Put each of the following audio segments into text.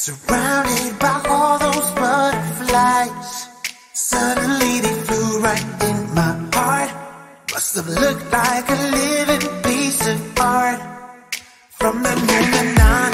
Surrounded by all those butterflies, suddenly they flew right in my heart. Must have looked like a living piece of art. From that moment I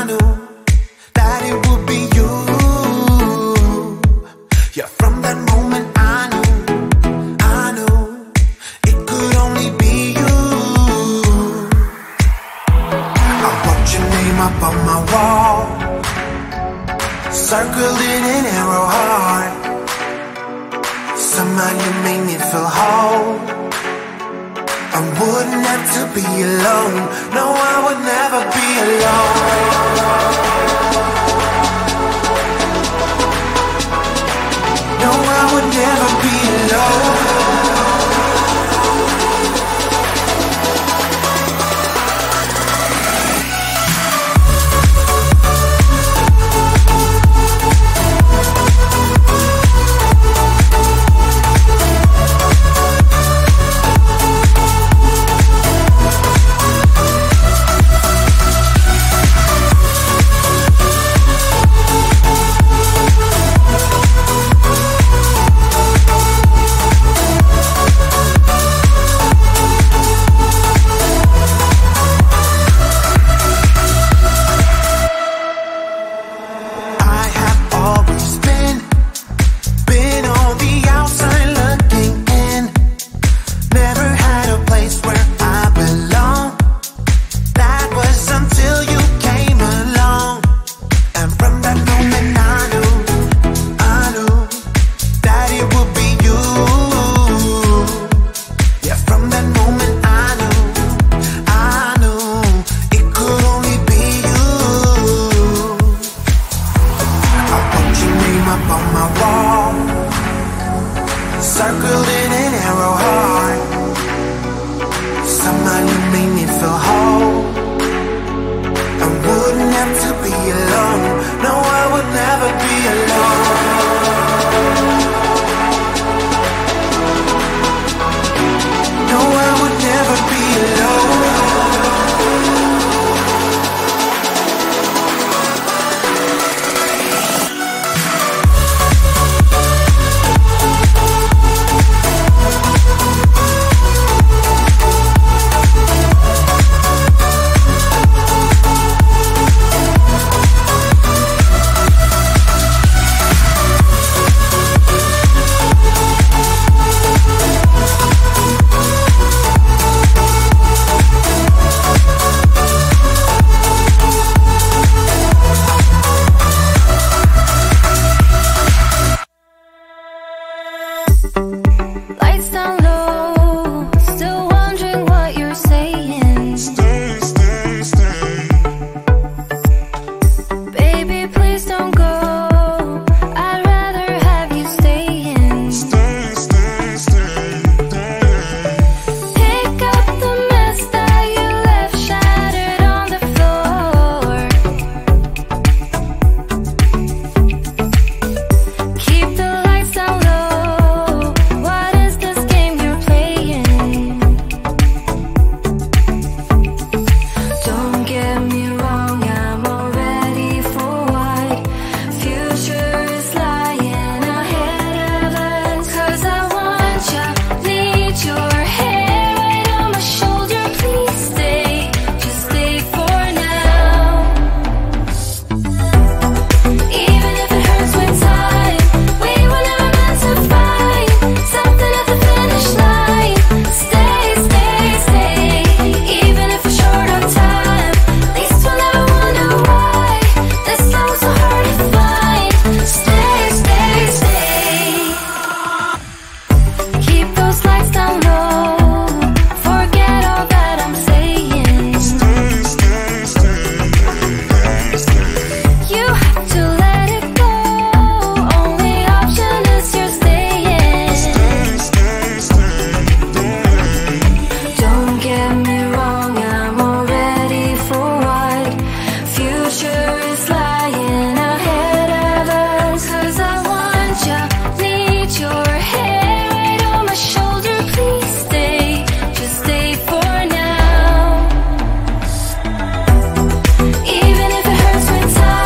knew that it would be you. Yeah, from that moment I knew it could only be you. I wrote your name up on my wall, circled in an arrow heart. Somehow you made me feel whole. I wouldn't have to be alone. No, I would never be alone. No, I would never be alone. Even if it hurts when time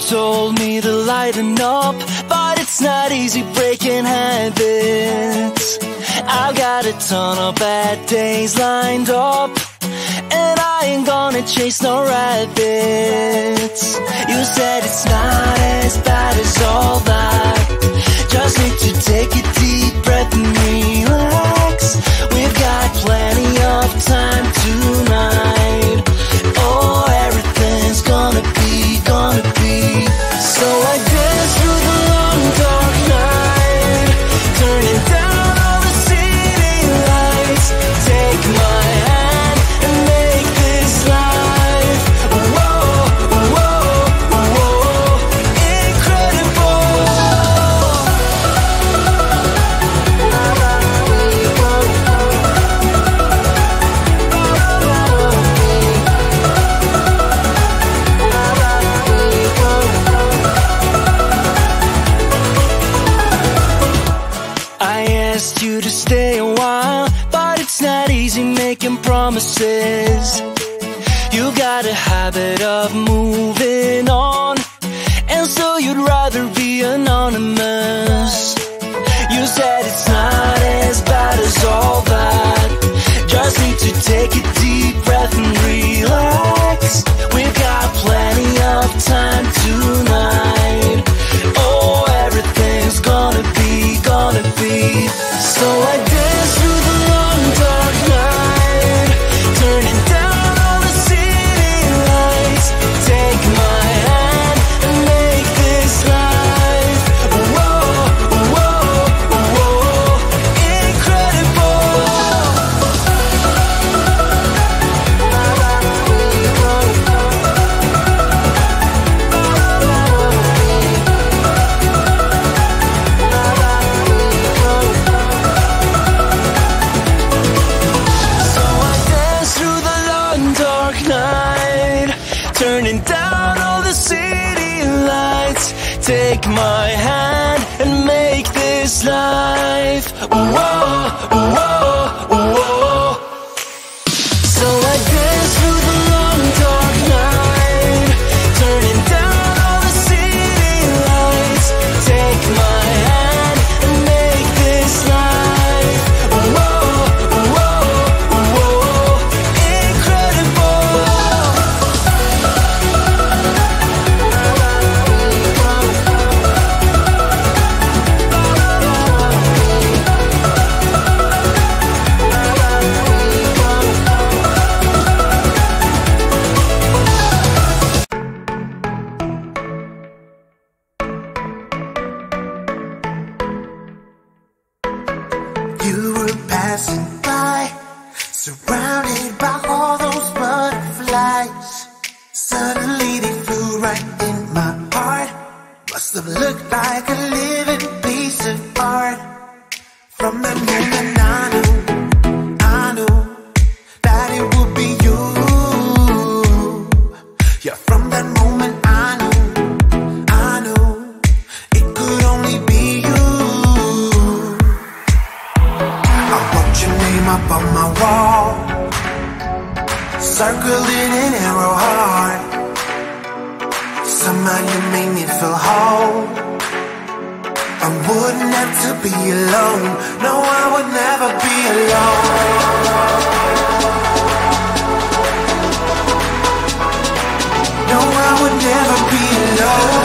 told me to lighten up, but it's not easy breaking habits. I've got a ton of bad days lined up, and I ain't gonna chase no rabbits. You said it's not as bad as all that. Just need to take a deep breath and relax. We've got plenty of time tonight. Oh, everything's gonna be. So I dance through the long dark night, turning down all the city lights. Take my hand and make this life, whoa, whoa, whoa, incredible. You to stay a while, but it's not easy making promises. You got a habit of moving on, and so you'd rather be anonymous. You said it's not as bad as all that. Just need to take a deep breath and relax. We've got plenty of time tonight. Oh, everything's gonna be. So I dance through the long dark night, turning down all the city lights. Take my hand and make this life, whoa, whoa, whoa, incredible. Turning down all the city lights. Take my hand and make this life, whoa, whoa, whoa. So I dance through the long dark night, turning down all the city lights. Take my hand and make this life, whoa, whoa, whoa, incredible. You were passing by, surrounded by all those butterflies. Suddenly they flew right in my heart. Must have looked like a living piece of art. From that moment I knew that it would be you. Yeah, from that moment I knew it could only be you. I wrote your name up on my wall, circled it in arrow heart. Somehow you made me feel whole. I wouldn't have to be alone. No, I would never be alone. No, I would never be alone.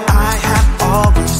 I have always